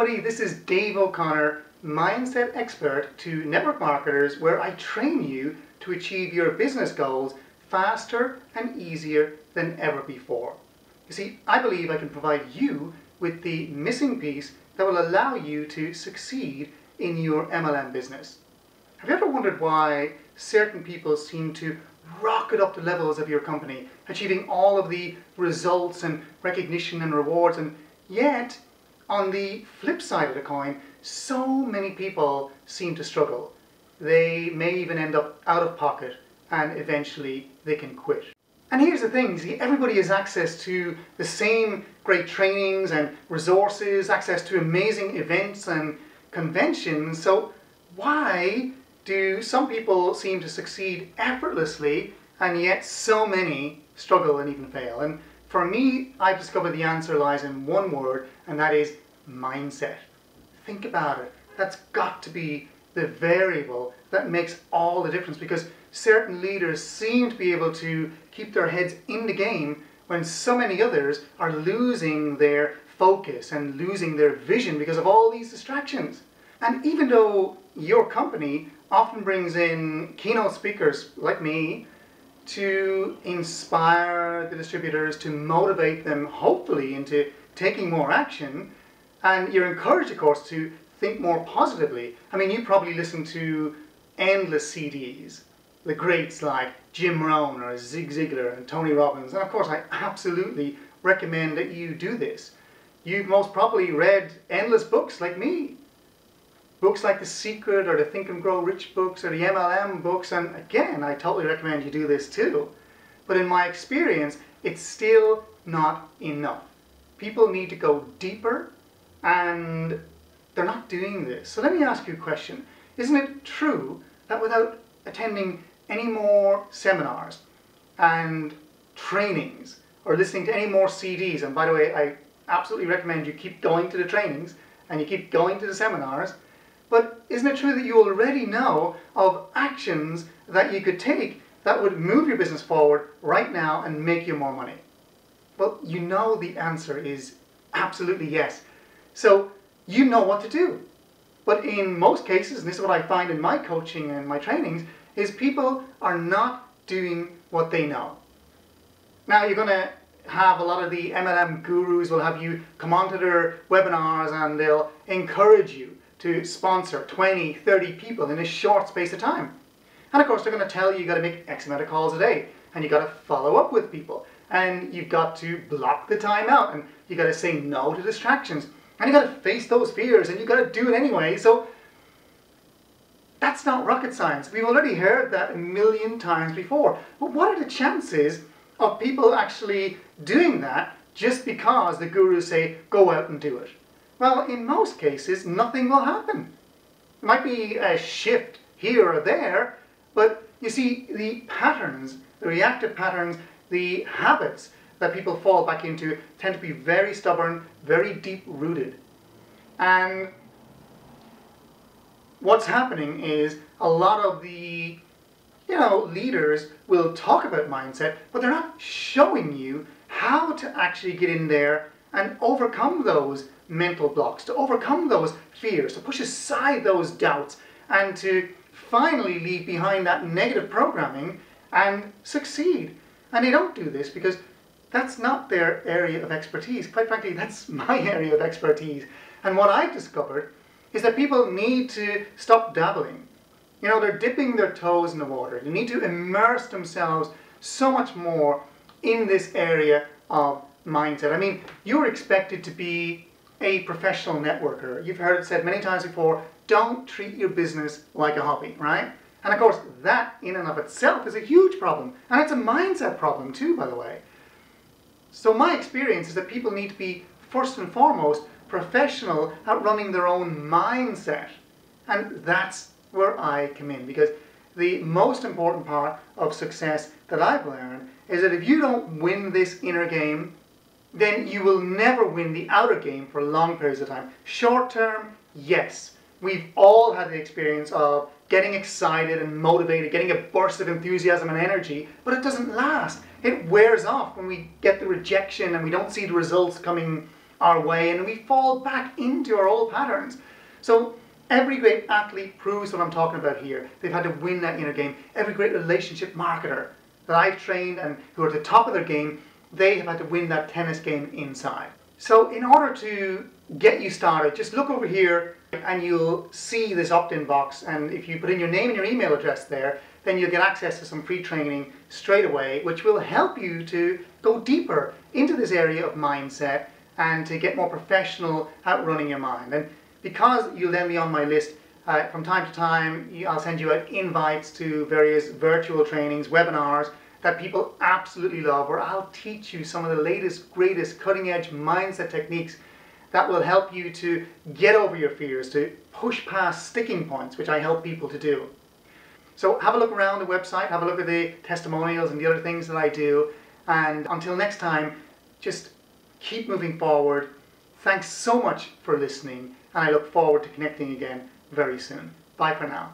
everybody, this is Dave O'Connor, Mindset Expert to Network Marketers, where I train you to achieve your business goals faster and easier than ever before. You see, I believe I can provide you with the missing piece that will allow you to succeed in your MLM business. Have you ever wondered why certain people seem to rocket up the levels of your company, achieving all of the results and recognition and rewards, and yet on the flip side of the coin, so many people seem to struggle. They may even end up out of pocket and eventually they can quit. And here's the thing, see, everybody has access to the same great trainings and resources, access to amazing events and conventions, so why do some people seem to succeed effortlessly and yet so many struggle and even fail? And for me, I've discovered the answer lies in one word, and that is mindset. Think about it. That's got to be the variable that makes all the difference, because certain leaders seem to be able to keep their heads in the game when so many others are losing their focus and losing their vision because of all these distractions. And even though your company often brings in keynote speakers like me to inspire the distributors, to motivate them hopefully into taking more action, and you're encouraged, of course, to think more positively. I mean, you probably listen to endless CDs, the greats like Jim Rohn or Zig Ziglar and Tony Robbins, and of course I absolutely recommend that you do this. You've most probably read endless books like me. Books like The Secret or the Think and Grow Rich books or the MLM books, and again, I totally recommend you do this too. But in my experience, it's still not enough. People need to go deeper, and they're not doing this. So let me ask you a question. Isn't it true that without attending any more seminars and trainings or listening to any more CDs, and by the way, I absolutely recommend you keep going to the trainings and you keep going to the seminars, but isn't it true that you already know of actions that you could take that would move your business forward right now and make you more money? Well, you know the answer is absolutely yes. So you know what to do. But in most cases, and this is what I find in my coaching and my trainings, is people are not doing what they know. Now you're going to have a lot of the MLM gurus will have you come onto their webinars and they'll encourage you to sponsor 20, 30 people in a short space of time. And of course they're going to tell you you've got to make X amount of calls a day, and you've got to follow up with people, and you've got to block the time out, and you've got to say no to distractions, and you've got to face those fears, and you've got to do it anyway. So that's not rocket science. We've already heard that a million times before. But what are the chances of people actually doing that just because the gurus say, go out and do it? Well, in most cases, nothing will happen. It might be a shift here or there, but you see, the patterns, the reactive patterns, the habits that people fall back into tend to be very stubborn, very deep-rooted. And what's happening is a lot of the leaders will talk about mindset, but they're not showing you how to actually get in there and overcome those mental blocks, to overcome those fears, to push aside those doubts, and to finally leave behind that negative programming and succeed. And they don't do this because that's not their area of expertise. Quite frankly, that's my area of expertise. And what I've discovered is that people need to stop dabbling. You know, they're dipping their toes in the water. They need to immerse themselves so much more in this area of mindset. I mean, you're expected to be a professional networker. You've heard it said many times before, don't treat your business like a hobby, right? And of course, that in and of itself is a huge problem. And it's a mindset problem too, by the way. So my experience is that people need to be, first and foremost, professional at running their own mindset. And that's where I come in, because the most important part of success that I've learned is that if you don't win this inner game, then you will never win the outer game for long periods of time. Short term, yes. We've all had the experience of getting excited and motivated, getting a burst of enthusiasm and energy, but it doesn't last. It wears off when we get the rejection and we don't see the results coming our way and we fall back into our old patterns. So every great athlete proves what I'm talking about here. They've had to win that inner game. Every great relationship marketer that I've trained and who are at the top of their game, they have had to win that tennis game inside. So in order to get you started, just look over here and you'll see this opt-in box, and if you put in your name and your email address there, then you'll get access to some free training straight away, which will help you to go deeper into this area of mindset and to get more professional at running your mind. And because you'll then be on my list, from time to time I'll send you out invites to various virtual trainings, webinars that people absolutely love, where I'll teach you some of the latest, greatest, cutting-edge mindset techniques that will help you to get over your fears, to push past sticking points, which I help people to do. So have a look around the website, have a look at the testimonials and the other things that I do, and until next time, just keep moving forward. Thanks so much for listening, and I look forward to connecting again very soon. Bye for now.